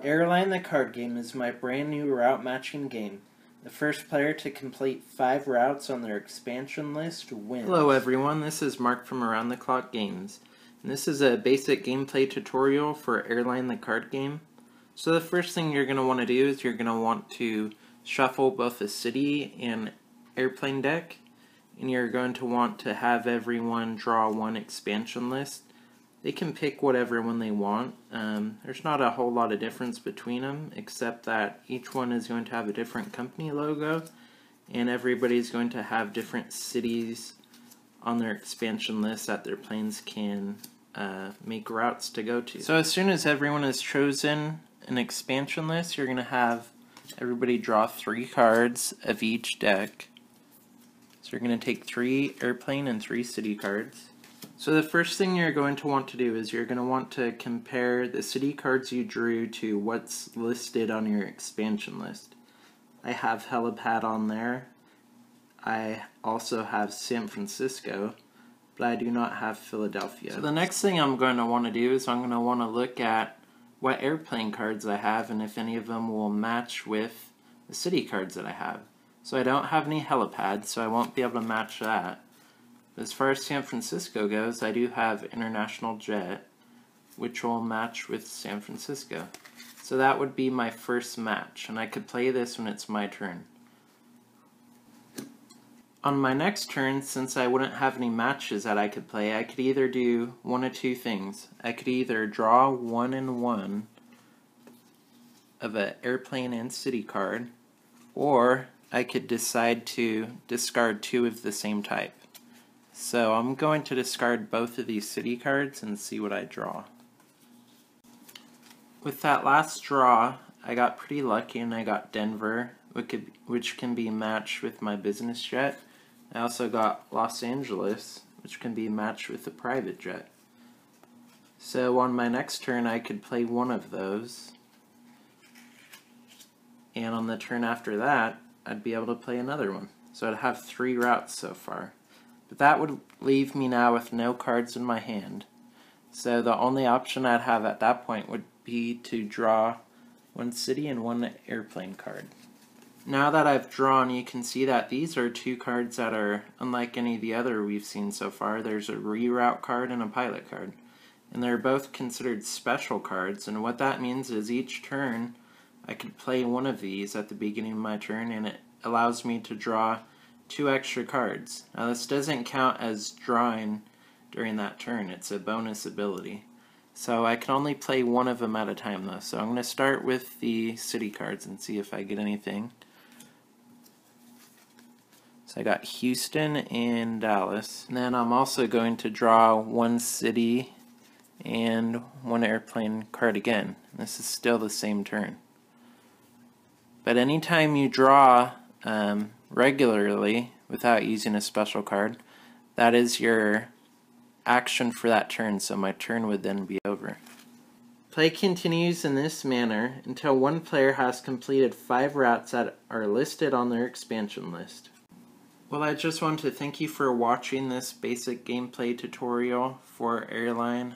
Airline the Card Game is my brand new route matching game. The first player to complete 5 routes on their expansion list wins. Hello everyone, this is Mark from Around the Clock Games. And this is a basic gameplay tutorial for Airline the Card Game. So the first thing you're going to want to do is you're going to want to shuffle both a city and airplane deck. And you're going to want to have everyone draw one expansion list. They can pick whatever one they want. There's not a whole lot of difference between them, except that each one is going to have a different company logo, and everybody's going to have different cities on their expansion list that their planes can make routes to go to. So as soon as everyone has chosen an expansion list, you're going to have everybody draw 3 cards of each deck. So you're going to take 3 airplane and 3 city cards. So the first thing you're going to want to do is you're going to want to compare the city cards you drew to what's listed on your expansion list. I have helipad on there. I also have San Francisco, but I do not have Philadelphia. So the next thing I'm going to want to do is I'm going to want to look at what airplane cards I have and if any of them will match with the city cards that I have. So I don't have any helipads, so I won't be able to match that. As far as San Francisco goes, I do have International Jet, which will match with San Francisco. So that would be my first match, and I could play this when it's my turn. On my next turn, since I wouldn't have any matches that I could play, I could either do one of 2 things. I could either draw 1 and 1 of an airplane and city card, or I could decide to discard 2 of the same type. So I'm going to discard both of these city cards and see what I draw. With that last draw, I got pretty lucky and I got Denver, which can be matched with my business jet. I also got Los Angeles, which can be matched with a private jet. So on my next turn, I could play one of those. And on the turn after that, I'd be able to play another one. So I'd have 3 routes so far. But that would leave me now with no cards in my hand. So the only option I'd have at that point would be to draw 1 city and 1 airplane card. Now that I've drawn, you can see that these are 2 cards that are unlike any of the other we've seen so far. There's a reroute card and a pilot card. And they're both considered special cards, and what that means is each turn I could play one of these at the beginning of my turn, and it allows me to draw 2 extra cards. Now this doesn't count as drawing during that turn, it's a bonus ability. So I can only play one of them at a time though. So I'm going to start with the city cards and see if I get anything. So I got Houston and Dallas. And then I'm also going to draw 1 city and 1 airplane card again. This is still the same turn. But anytime you draw regularly without using a special card, that is your action for that turn, so my turn would then be over. Play continues in this manner until one player has completed 5 routes that are listed on their expansion list. Well, I just want to thank you for watching this basic gameplay tutorial for Airline.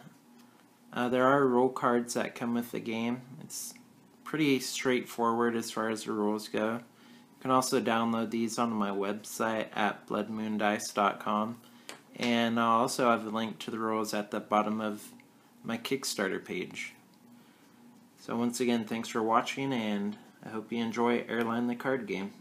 There are rule cards that come with the game. It's pretty straightforward as far as the rules go. You can also download these on my website at bloodmoondice.com, and I'll also have a link to the rules at the bottom of my Kickstarter page. So once again, thanks for watching, and I hope you enjoy Airline the Card Game.